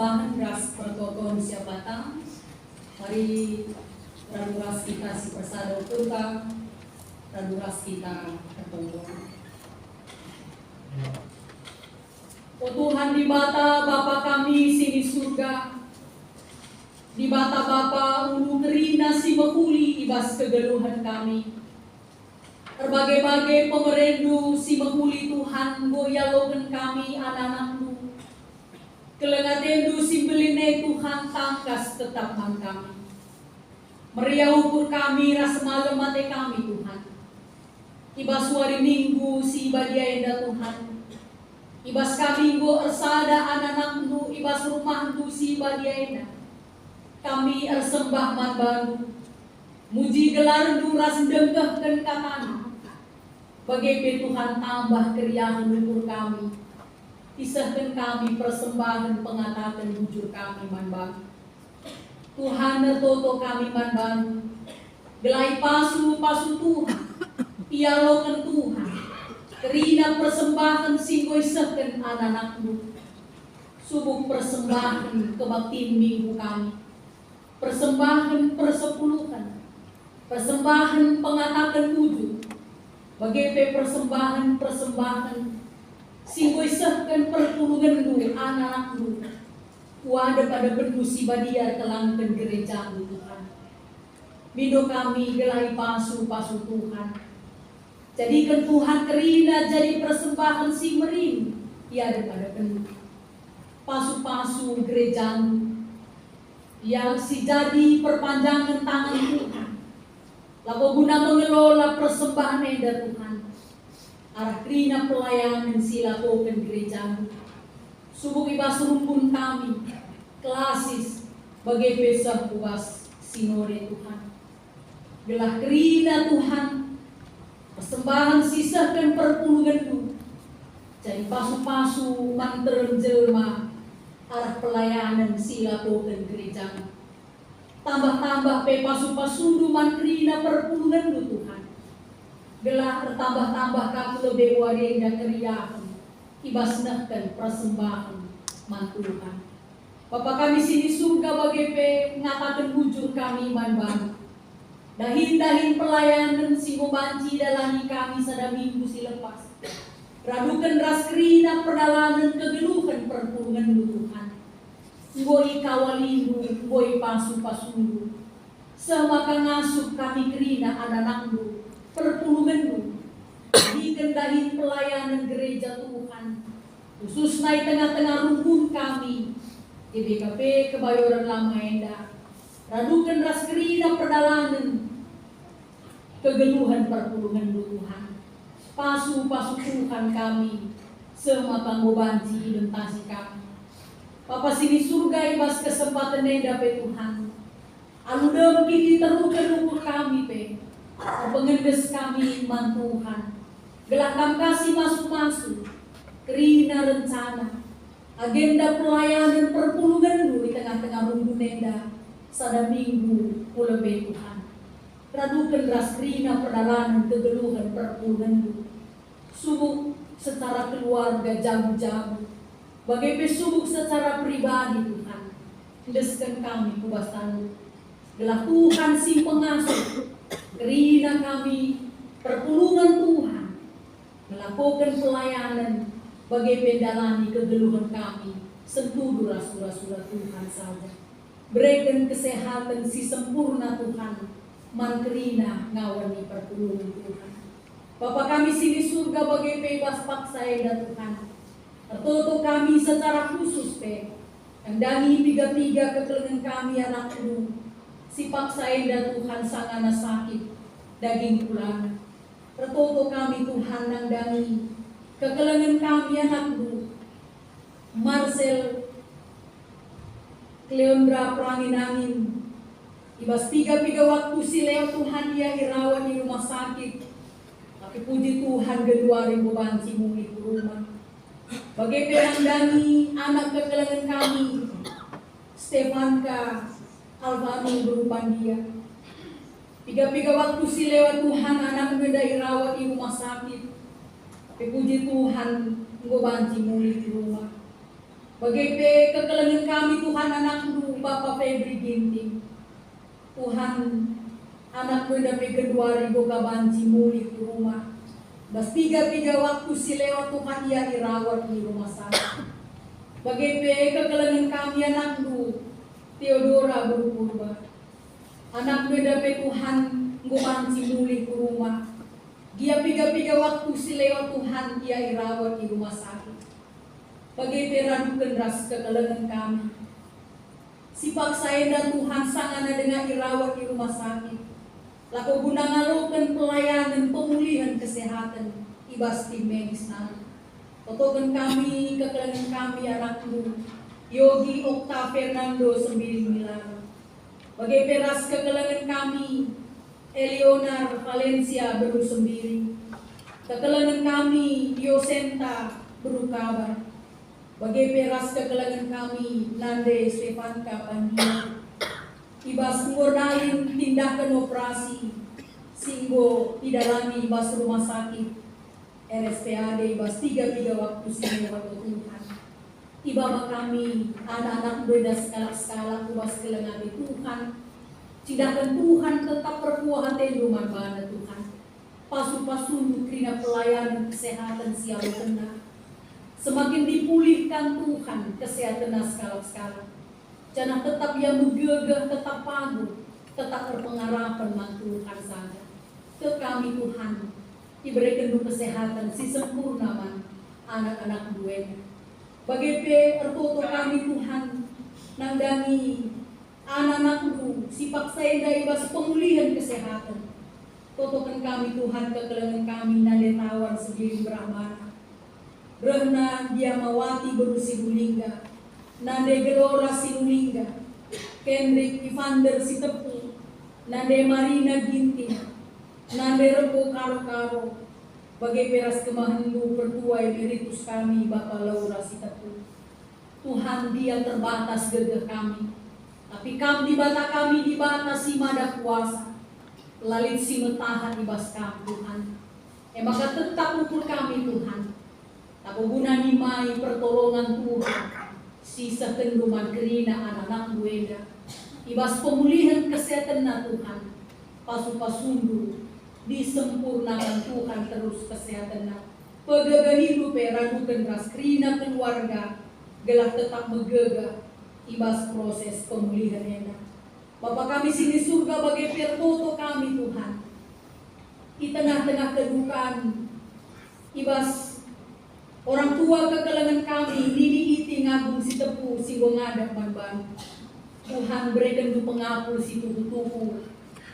[SPEAKER 2] persembahan ras pertoton siapa tang. Mari raduras kita si persado turka, raduras kita ketolong. O Tuhan di bata Bapa kami sini surga, di bata Bapa ulu nerina si mekuli ibas kegeluhan kami. Berbagai-bagai pemerendu si mekuli Tuhan goyalogen kami anak-anakmu. Kelengatendu si beline Tuhan tangkas tetap man kami. Meriah ukur kami ras malam mate kami Tuhan. Ibas hari minggu si ibadiaenda Tuhan. Ibas kami go ersada anak-anakmu ibas rumahmu si ibadiaenda. Kami ersembah man bandu. Muji gelar ras dengkehken katana. Bagi Tuhan tambah keriahan ukur kami. Isahkan kami persembahan pengatakan bujur kami manbang. Tuhan nertoto kami manbang. Gelai pasu Tuhan. Pialokan Tuhan. Kerina persembahan singgo isahkan anak-anakmu. Subuh persembahan kebaktiin minggu kami. Persembahan persepuluhan. Persembahan pengatakan bujur. Bagi persembahan singgo isahkan perpulungan lu anak lu wada pada bendu si badiar kelangkan gereja lu Tuhan. Mindo kami gelai pasu Tuhan. Jadikan Tuhan kerina jadi persembahan si merin tiada pada bendu pasu gereja yang si jadi perpanjangan tangan Tuhan. Lalu guna mengelola persembahan enda Tuhan. Arah kerina pelayanan silakokan gereja. Subuh ibas rumpun kami. Klasis bagai besar puas sinode Tuhan. Gelah kerina Tuhan. Persembahan sisa dan perpulungan tu. Jadi pasu manter jelma. Arah pelayanan silakokan gereja. Tambah-tambah pe pasu duman kerina perpulungan tu Tuhan. Gelah bertambah-tambah kamu lebih waring dan keriahan. Ibasnahkan persembahan mantuhan. Bapak kami sini surga bagi pe ngatakan bujur kami manbang. Dahin pelayanan si membanci dalani kami sada minggu si lepas. Radukan ras kerina perdalanan kegeluhan perpulungan Tuhan. Ngoi kawalindu, ngoi pasu-pasundu. Semaka ngasup kami kerina anak-anakmu. Perpulunganmu. Dikendahin pelayanan gereja Tuhan. Khusus naik tengah-tengah rumpun kami. Di BKP Kebayoran Lama Enda. Radukan ras kerina perdalanan. Kegeluhan perpulungan Tuhan. Pasu-pasu Tuhan kami. Semaka ngobanci dentasi kami. Papa sini surga ibas kesempatan enda pe Tuhan. Aludem kini terukan ukur kami pe. Pengendes kami iman Tuhan. Gelakam kasih masuk-masuk. Kerina rencana. Agenda pelayanan perpulungan dulu di tengah-tengah rumpun enda. Sada minggu ulebe Tuhan. Radukan ras kerina perdalanan kegeluhan perpulungan dulu. Subuh secara keluarga jamu-jamu. Bagai pesubuk secara pribadi Tuhan. Deskan kami kubasan. Gelah Tuhan si pengasuh. Kerina kami perpulungan Tuhan. Melakukan pelayanan. Bagai pendalani kegeluhan kami. Sentuh surah Tuhan saja. Berikan kesehatan si sempurna Tuhan. Mankerina ngawani perpulungan Tuhan. Bapak kami sini surga bagai bebas paksa eda Tuhan. Tertutup kami secara khusus pe. Kendangi tiga-tiga kekelengan kami anakmu. Si paksa enda Tuhan sangana sakit. Daging pulang. Tertutup kami Tuhan nangdangi. Kekelengan kami anakmu. Marcel Cleondra Pranginangin. Ibas tiga-tiga waktu si Leo Tuhan dia dirawat di rumah sakit. Tapi puji Tuhan kedua ribu banci muli rumah. Bagai penandani anak kekelangan kami, Stefanka Alvaro berupan dia. Tiga-tiga waktu si lewat Tuhan anak muda dirawat di rumah sakit. Tapi puji Tuhan, gue banci muli di rumah. Bagaimana kekelengan kami Tuhan anak lu Bapak Febri Ginting. Tuhan anak lu dapat kedua ribu kabanci muli di rumah. Bas tiga waktu si lewat Tuhan ia dirawat di rumah sakit. Bagaimana kekelengan kami anak lu Theodora Burupurba. Anak lu dapat Tuhan ngubanci muli di rumah. Dia piga waktu si lewat Tuhan ia dirawat di rumah sakit. Bagi peradukan ras kekelengan kami. Si paksa dan Tuhan sangana dengan dirawat di rumah sakit. Laku guna ngalokan pelayanan pemulihan kesehatan ibas tim medis nanti. Totokan kami, kekelengan kami anak lu Yogi Okta Fernando Sembiring Milano. Bagi peras kekelengan kami Eleonar Valencia Beru Sembiring. Kekelengan kami Yosenta Beru Kabar. Bagi peras kekelengan kami Nande Stefanka Pandia. Ibas ngordalin tindakan operasi singgo idalami ibas rumah sakit RSPAD ibas 3 waktu sini waktu Tuhan. Ibaba kami anak-anak beda skala ibas kelengan Tuhan. Tindakan Tuhan tetap perkuat rumah bana Tuhan. Pasu-pasu krina pelayanan kesehatan siapa kena. Semakin dipulihkan Tuhan kesehatan skala-skala. Jangan tetap yang menggegah, tetap pagu, tetap berpengharapan mang Tuhan saja. Ke kami Tuhan, diberikan kesehatan si sempurna man anak-anak duenya. Bagi ertoto kami Tuhan, nangdangi anak-anak du, si paksa ibas pemulihan kesehatan. Totokan kami Tuhan, kekelengan kami nandetawan sendiri Brahmana. Rehna Diamawati Berusi Bulingga, Nande Gelora Sinulingga, Kendrick Ivander Sitepu, Nande Marina Ginting, Nande Rebo Karo-Karo, bagai peras kemahandu pertua emeritus kami Bapak Laura Sitepu. Tuhan dia terbatas gegeh kami, tapi kami dibata kami dibatasi mada kuasa, lalit si metahan ibas kami Tuhan. Maka tetap ukur kami Tuhan. Aku guna nimai pertolongan Tuhan, sisa kenduman kerina anak-anak bueda, ibas pemulihan kesehatan na Tuhan, pasu-pasundu, disempurnakan Tuhan terus kesehatan na, pegagah hidup radukan ras kerina keluarga, gelah tetap megegah, ibas proses pemulihan ena. Bapak kami sini surga bagai pertoto kami Tuhan, di tengah-tengah kedukaan, ibas orang tua kekelengan kami, Nini Iti Ngagung si Tepu, si Gongadak Banban. Tuhan berikan du pengapul si tuku-tuku.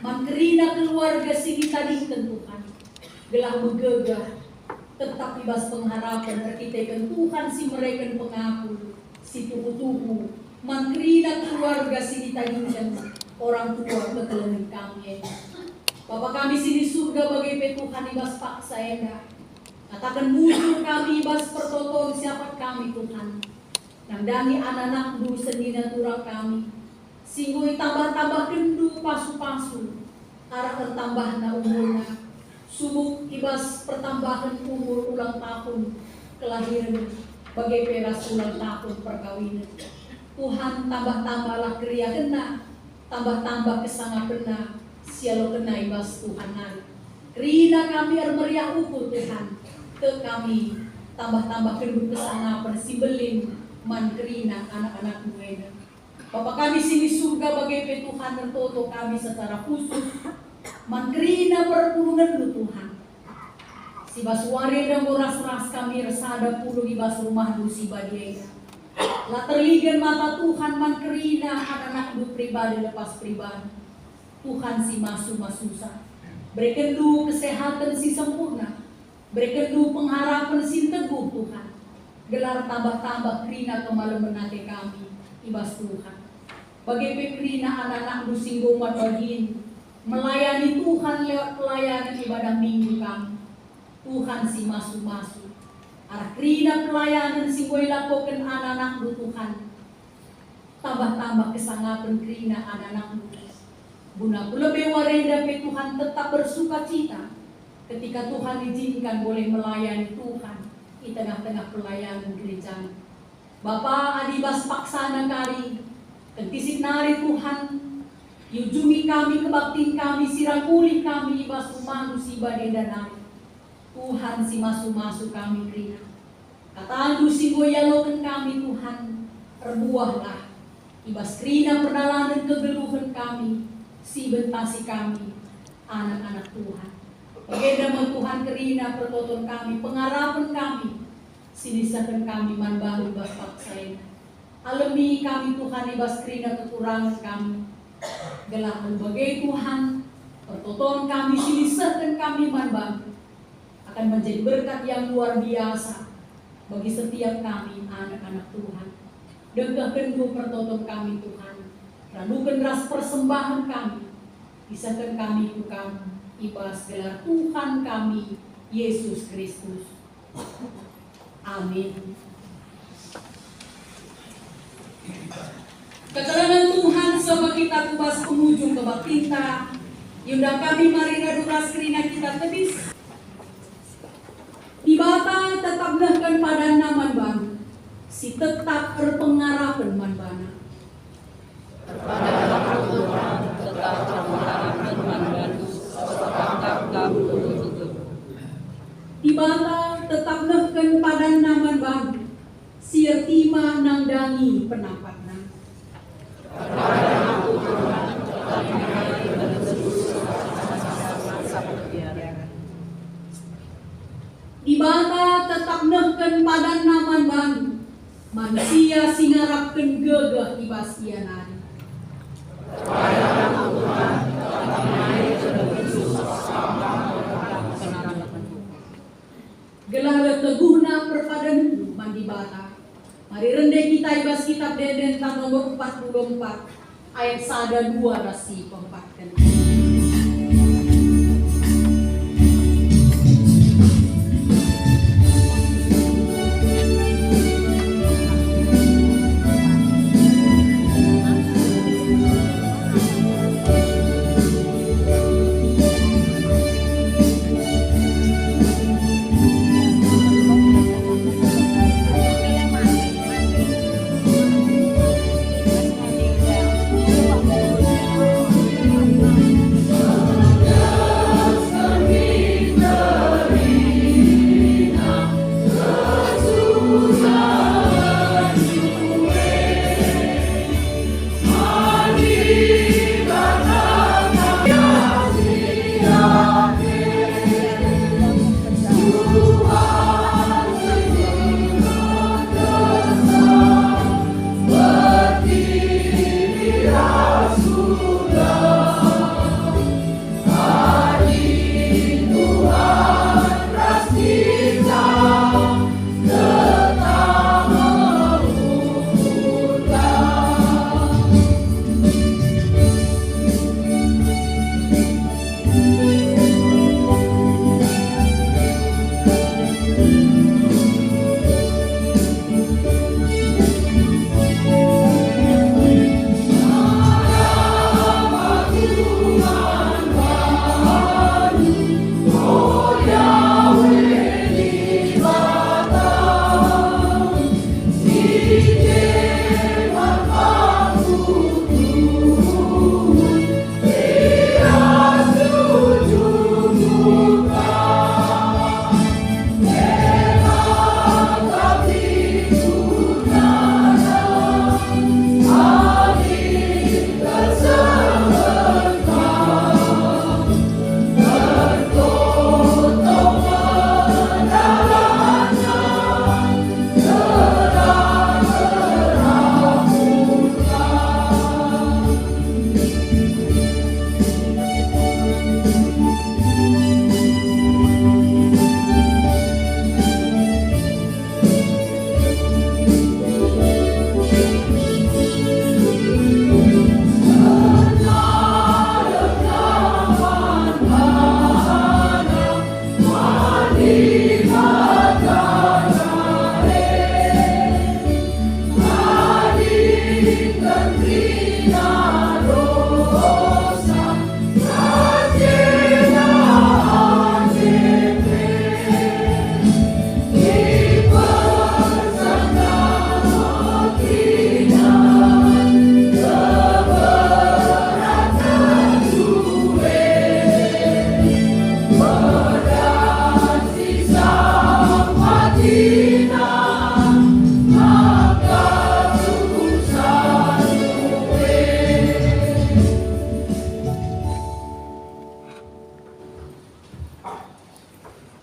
[SPEAKER 2] Mankerina keluarga si ditadikan Tuhan. Gelah megegah, tetap ibas pengharapan terkitekan Tuhan si mereka pengapul si tuku-tuku. Mankerina keluarga si ditadikan orang tua kekelengan kami. Bapak kami sini surga bagai Tuhan ibas paksa endah. Katakan muncul kami ibas pertoton siapa kami Tuhan. Nandani anak-anak du senina turang kami. Singgui tambah-tambah kendu pasu-pasu. Arah tertambah na umurna. Subuk ibas pertambahan umur ulang tahun kelahiran. Bagai peras ulang tahun perkawinan. Tuhan tambah-tambahlah kriya kena. Tambah-tambah kesanga kena. Sialo kena ibas Tuhan nari. Rina kami meriah ukur Tuhan. Ke kami tambah-tambah kedua kesana persibelin mankerina anak-anak buena. Bapak kami sini surga bagai Tuhan tertoto kami secara khusus mankerina perpulungan lu Tuhan. Si baswari dan boras-ras kami resada puluh ibas rumah lu si badiega. La terligan mata Tuhan mankerina anak-anak lu pribadi lepas pribadi. Tuhan si masu-masusa. Berikan lu kesehatan si sempurna. Berikan du pengharapan sin teguh Tuhan. Gelar tambah-tambah krina kemalaman nate kami. Ibas Tuhan. Bagi pekrina anak-anak du singgungan bagin. Melayani Tuhan lewat pelayanan ibadah minggu kami. Tuhan si masu-masu. Arah krina pelayanan singgoy lakokan anak-anak du Tuhan. Tambah-tambah kesangapan krina anak-anak du. Guna lebih warenda pe Tuhan tetap bersuka cita. Ketika Tuhan izinkan boleh melayani Tuhan di tengah-tengah pelayanan gereja. Bapa adibas paksana kari, kentisik nari Tuhan, yujumi kami kebaktin kami, sirangkuli kami ibas umandu si badenda nari. Tuhan si masu-masu kami rina. Katandu si goyalokan kami Tuhan, perbuahlah. Ibas rina perdalanan kegeluhan kami, si bentasi kami, anak-anak Tuhan. Bagaimana Tuhan kerina pertoton kami, pengarapan kami, sinisakan kami manbaru ibas paksain. Alami kami Tuhan ibas kerina kekurangan kami. Gelahan bagai Tuhan, pertoton kami, sinisakan kami manbaru. Akan menjadi berkat yang luar biasa bagi setiap kami anak-anak Tuhan. Degahkan du pertoton kami Tuhan. Radukan ras persembahan kami. Isakan kami Tuhan ibas gelar Tuhan kami Yesus Kristus. Amin. Keterangan Tuhan sebab kita kubas penghujung kebaktinta. Yunda kami marina duras kerina kita tebis. Tibata tetap nehkan pada naman bang. Si tetap berpengarapan manbana. Tibata tetap nehkan pada naman bang. Sirtima nangdangi penapatna. Tibata tetap nehkan pada naman bang. Manusia singarapkan gegah ibas ianari. Gelar teguhna perpadan mandi bata. Mari rendah kita ibas kitab Deden nomor 44 ayat 1 2 rasi pempatkan.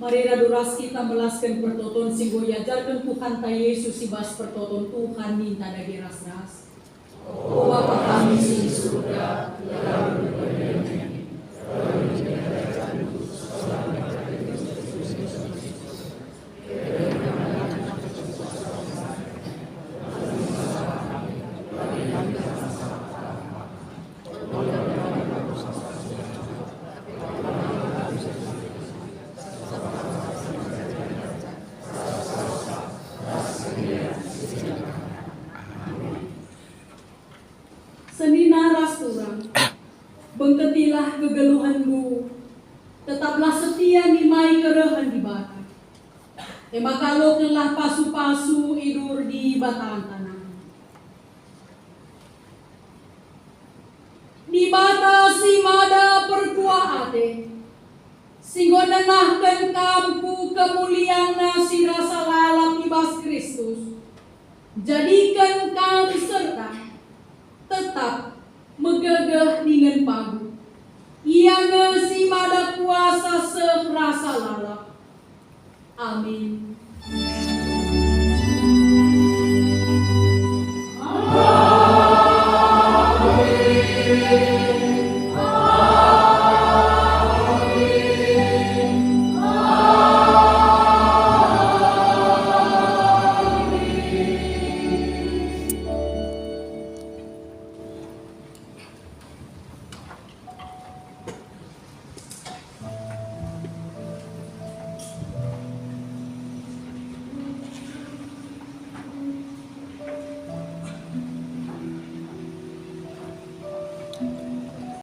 [SPEAKER 2] Mari raduras kita melaskan pertoton singgo yajarkan Tuhan ta Yesus ibas pertoton Tuhan minta dagi ras-ras. O Bapa kami di surga, senina rasturang, bengketilah kegeluhanmu, tetaplah setia nimai kerehan di bata. Kalau telah pasu-pasu idur di bataan tanah. Di bata si mada perkua ate, singgo nenahkan kampu kemuliaan si rasa lalap ibas Kristus. Jadikan kami serta tetap megagah dengan pagu. Ia si mada kuasa serasa lalap. Amin.